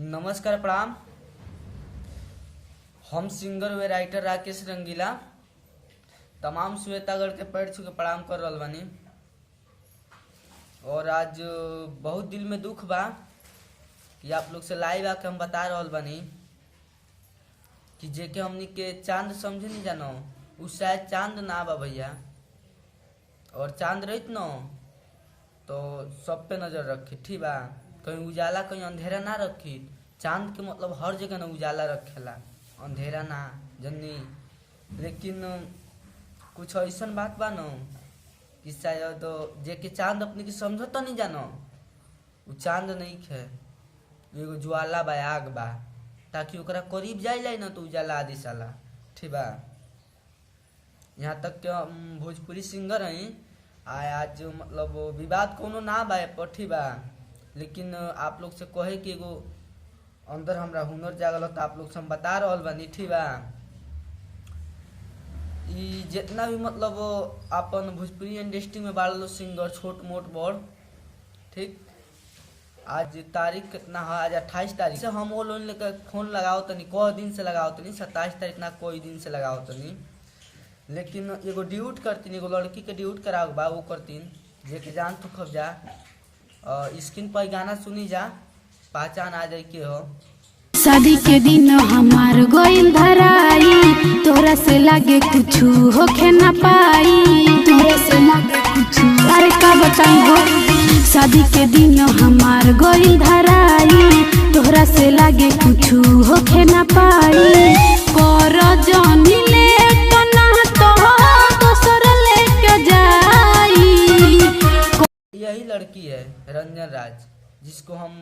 नमस्कार प्रणाम। हम सिंगर व राइटर राकेश रंगीला तमाम श्वेतागढ़ के पैर छू के प्रणाम कर रहल बानी। और आज बहुत दिल में दुख बा कि आप लोग से लाइव आके हम बता रहल बानी कि जेके हमनी के चांद समझे नहीं जानो उ शायद चांद ना बा भैया। और चांद रहित न तो सब पे नजर रखी, ठीक बा। कहीं उजाला कहीं अंधेरा ना रखी। चांद के मतलब हर जगह ना उजाला रखेला, अंधेरा ना जन्नी। लेकिन कुछ ऐसा बात बा न कि शायद जेके चांद अपने की समझो तो नहीं जानो उ चांद नहीं खे, एगो ज्वाला बा, आग बा, ताकि ओकरा करीब जाए ना तो उजाला आदि साला, ठीक बा। यहाँ तक के हम भोजपुरी सिंगर हैं। आज मतलब विवाद कोनो ना बा पर, ठीक बा। लेकिन आप लोग से कहे कि एगो अंदर हमरा हुनर जागल तो आप लोग से हम बता रहल बानी, ठीक बा। ई जितना भी मतलब अपन भोजपुरी इंडस्ट्री में बाड़ लो सिंगर, छोट मोट बड़, ठीक। आज तारीख कितना है? आज 28 तारीख से हम वो लोन लेकर फोन लगाओ तनी, कोई दिन से लगाओ तनी, 27 तारीख ना कोई दिन से लगाओ तनी। लेकिन एगो ड्यूट करतीन, एगो लड़की के ड्यूट कराओ बा, वो करतीन जेके जान तो खब जा। स्क्रीन पर गाना सुनी जा, पहचान आ जाए के हो। शादी के दिन हमार गोइल धराई, तोरा से लागे कुछ होखे ना पाई, तोरा से लागे कुछ, अरे का बताई हो। शादी के दिन हमार गोइल धराई, तोरा से लागे कुछ होखे ना पाई। कर जानी ले तो ना तो दोसर लेके जाई। यही लड़की है रंजन राज, जिसको हम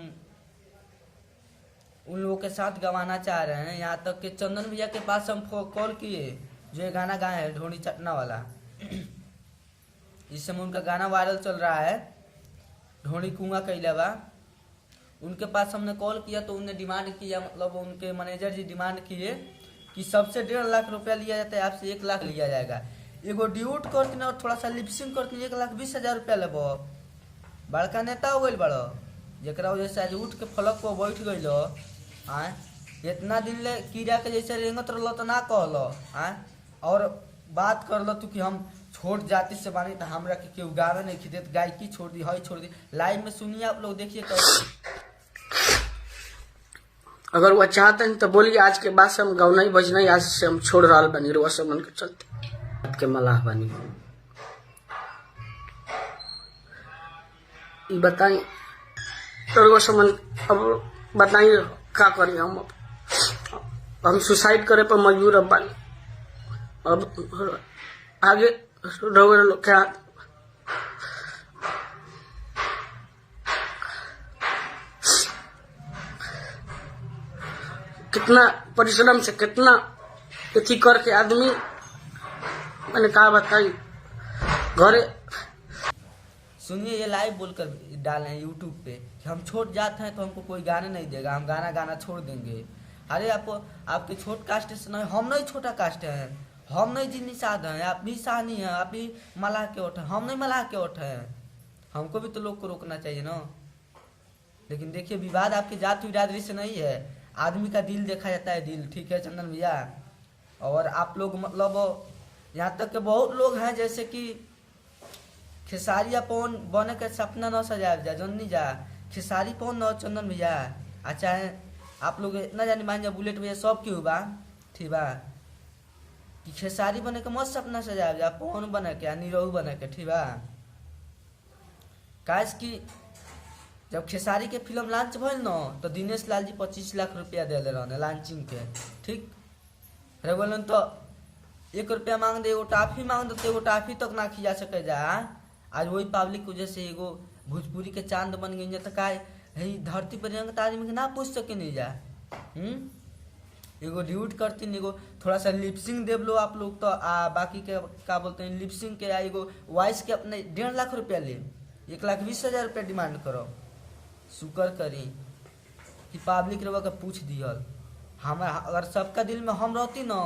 उन लोगों के साथ गवाना चाह रहे हैं। यहाँ तक कि चंदन भैया के पास हम कॉल किए, जो ये गाना गाए हैं ढोनी चटना वाला। इस समय उनका गाना वायरल चल रहा है, ढोनी कुआं कैला बा। उनके पास हमने कॉल किया तो उन्हें डिमांड किया, मतलब उनके मैनेजर जी डिमांड किए कि सबसे 1.5 लाख रुपया लिया जाता है, आपसे 1 लाख लिया जाएगा। एगो ड्यूट करती और थोड़ा सा लिपसिंग करती 1,20,000 रुपया लेबो। बड़का नेता हो गई बड़ो, जरा वजह से आज उठ के फलक पर बैठ गई। आए इतना दिन ले कीड़ा के जैसे रेंगत रहो तो ना कहलो, आए और बात कर लो तू कि हम छोट जाति से बानी तो हमरा के केहू गावे नहीं खिदे, गायकी छोड़ दी, हई छोड़ दी। लाइव में सुनिए आप लोग, देखिए अगर वो चाहते हैं तो बोलिए। आज के बाद से हम गौना ही बजना ही, आज से हम छोड़ रहा बनी रुआ से मन के चलते के मलाह बनी। बताई तो से मन, अब बताइए क्या करें हम सुसाइड करे पर मजबूर अब बानी। अब आगे रहोगे लोग क्या कितना परिश्रम से कितना इति करके आदमी, मैंने कहा बताई घरे। सुनिए, ये लाइव बोलकर डाले हैं यूट्यूब पे कि हम छोट जाते हैं तो हमको कोई गाने नहीं देगा, हम गाना छोड़ देंगे। अरे आपके छोट कास्ट से नहीं, हम नहीं छोटा कास्ट है, हम नहीं जी निषाद हैं, आप भी शाहनी हैं, आप भी मलाह के ओठ हैं, हम नहीं मलाह के ओठ हैं। हमको भी तो लोग को रोकना चाहिए ना। लेकिन देखिए विवाद आपकी जात बिरादरी से नहीं है, आदमी का दिल देखा जाता है, दिल, ठीक है चंदन भैया। और आप लोग मतलब यहाँ तक के बहुत लोग हैं जैसे कि खेसारी पवन बने के सपना न सजाया जा, जन्नी जा खेसारी पवन न चंदन भैया। अच्छा है आप लोग इतना जानी मान जा, बुलेट भैया सब क्यों बा, ठीक बा, कि खेसारी बने के मत सपना सजाया जा, पवन बने के, निरहू बने के, ठीक बा। काश की जब खेसारी के फिल्म लॉन्च भइल न तो दिनेश लाल जी 25 लाख रुपया दे रहे लॉन्चिंग के, ठीक रहे बोलन तो 1 रुपया मांग दे, एगो टाफी मांग दे, एगो टाफी तक ना खिया सके जा। आज वही पब्लिक वजह से एगो भोजपुरी के चांद बन गई तो का है, धरती पर रंगत आदमी के ना पूछ सके नहीं जा। एगो ड्यूट करती, एगो थोड़ा सा लिपसिंग देव लो आप लोग तो बाकी के क्या बोलते हैं लिपसिंग के, एगो वॉइस के अपने 1.5 लाख रुपया ले, 1,20,000 रुपया डिमांड करो। शुक्र करी कि पब्लिक रवा के पूछ दियल। हम अगर सबका दिल में हम रहती न,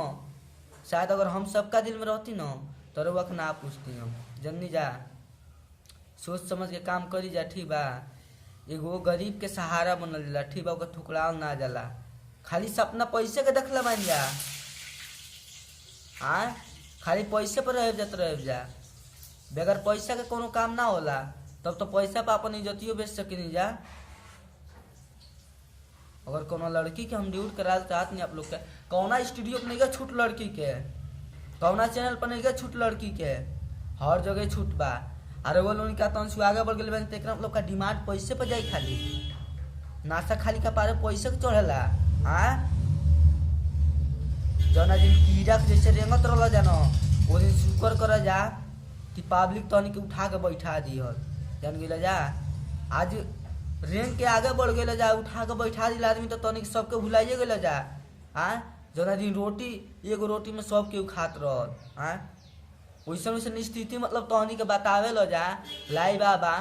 शायद अगर हम सबका दिल में रहती न तो रवा के ना पूछती हम, जन्नी जा। सोच समझ के काम करी जा, ठीक बा। एगो गरीब के सहारा बनल जाला, ठीक बा, ओकर ठुकराव ना जाला। खाली सपना पैसे के देखला बन जा, हाँ, खाली पैसे पर रह जा। बगैर पैसा के कोनो काम ना होला, तब तो पैसा पर अपन इज्जतियो बेच सकिनी जा। अगर कोनो लड़की के हम ड्यूट करा चाहत नहीं आप लोग के, कौना स्टूडियो पर नहीं गए छूट लड़की के, कौना चैनल पर नहीं गए छूट लड़की के, हर जगह छूट बा। अरे वो लोग का तन आगे बढ़ गए तो लोग का डिमांड पैसे पर जाई, खाली नाश्ता खाली का पारे पैसे के चढ़ेला। हाँ, जना दिन कीड़ा के जैसे रेंगत रह जानो, वो दिन शुक्र कर जा कि पब्लिक तनी के उठा के बैठा दिहल, जान गए जा। आज रेंग के आगे बढ़ गए जा, उठा के बैठा दिल आदमी तो तनी सबके भुलाइए गए जा। हाँ, जना दिन रोटी एगो रोटी में सब केहू खात रहल। हाँ, वैसन वैसन स्थिति मतलब तहनी के बतावे लो जा। लाई बाबा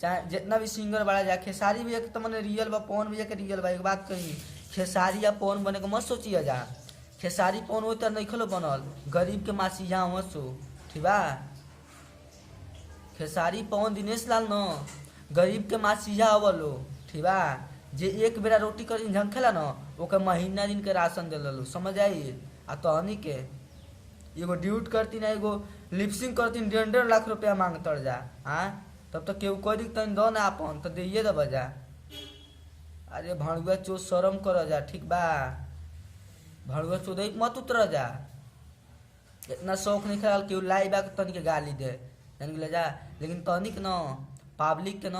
चाहे जितना भी सिंगर बड़ा जा, खेसारी भैया के तो मैंने रियल बा, पवन भैया के रियल बा। एक बात कही, खेसारी या पवन बने के मत सोचिए जा। खेसारी पवन वो तो नहीं खलो बनल, गरीब के मासिया मत सो, ठीक बा। खेसारी पवन दिनेश लाल न गरीब के मासिया अवलो, ठीक बा। जे एक बेरा रोटी कर झंखेला न, ओके महीना दिन के राशन दे लो, समझ आई। आ तहनी के एगो ड्यूट करती ना, एगो लिपसिंग करती 1.5 लाख रुपया मांग तर जा। हाँ, तब तो केहू कह दी तन दो ना अपन तो दिए दे बजा। अरे भड़ुआ चो शर्म कर जा, ठीक बा। भड़ुआ चो दे मत उतर जा, इतना शौक नहीं खराल केहू लाई बा तनी के गाली दे, जान ले जा। लेकिन तनी के न पब्लिक के न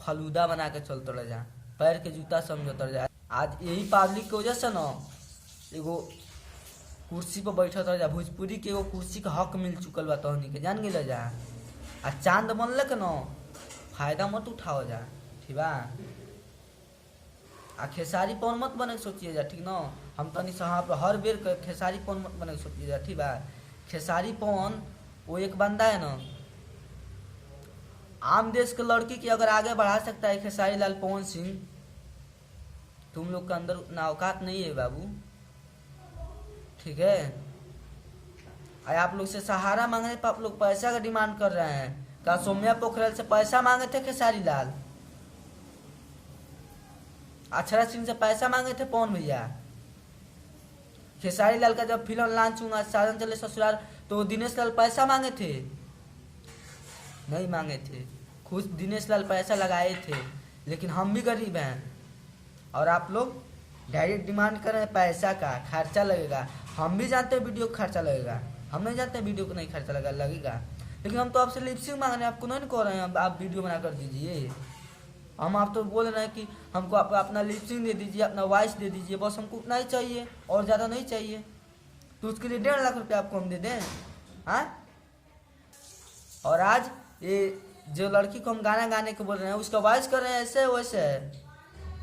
फलूदा बना के चलते रह जा, पैर के जूता समझत रह जा। आज यही पब्लिक के वजह से न एगो कुर्सी पर बैठत रह जा, भोजपुरी के एगो कुर्सी के हक मिल चुकल बा तहनी के, जान गए जा। आ चांद बनल के न फायदा मत उठाओ जा, ठीक बा। आ खेसारी पवन मत बने के सोचिए जा, ठीक न। हम तनी सहा पर हर बेर खेसारी पवन मत बने के सोचिए जा, ठीक बा। खेसारी पवन वो एक बंदा है न, आम देश के लड़की की अगर आगे बढ़ा सकता है खेसारी लाल पवन सिंह, तुम लोग के अंदर उतना औकात नहीं है बाबू, ठीक है। आप लोग से सहारा मांगने पर आप लोग पैसा का डिमांड कर रहे हैं। क्या सौम्या पोखरेल से पैसा मांगे थे खेसारी लाल? अक्षरा सिंह से पैसा मांगे थे पवन भैया? खेसारी लाल का जब फिल्म लॉन्च हुआ साजन चले ससुराल, तो दिनेश लाल पैसा मांगे थे? नहीं मांगे थे, खुद दिनेश लाल पैसा लगाए थे। लेकिन हम भी गरीब हैं और आप लोग डायरेक्ट डिमांड कर रहे हैं पैसा का, खर्चा लगेगा। हम भी जानते हैं वीडियो का खर्चा लगेगा, हम नहीं जानते हैं वीडियो को नहीं खर्चा लगेगा। लेकिन हम तो आपसे लिपसिंग मांग रहे हैं, आपको नहीं कह रहे हैं आप वीडियो बना कर दीजिए। हम आप तो बोल रहे हैं कि हमको आप अपना लिपसिंग दे दीजिए, अपना वॉइस दे दीजिए, बस हमको उतना ही चाहिए और ज़्यादा नहीं चाहिए। तो उसके लिए 1.5 लाख रुपये आपको हम दे दें? हाँ, और आज ये जो लड़की को हम गाना गाने को बोल रहे हैं उसका वॉइस कर रहे हैं ऐसे वैसे।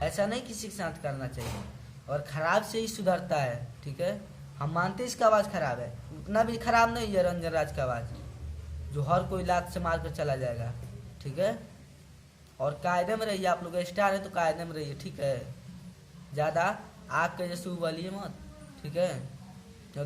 ऐसा नहीं किसी के साथ करना चाहिए, और ख़राब से ही सुधरता है, ठीक है। हम मानते इसका आवाज़ ख़राब है, उतना भी ख़राब नहीं है रंजन राज का आवाज़, जो हर कोई लात से मार कर चला जाएगा, ठीक है। और कायदे में रहिए, आप लोग स्टार है तो कायदे में रहिए, ठीक है। ज़्यादा आग के जैसे उबलिए मत, ठीक है।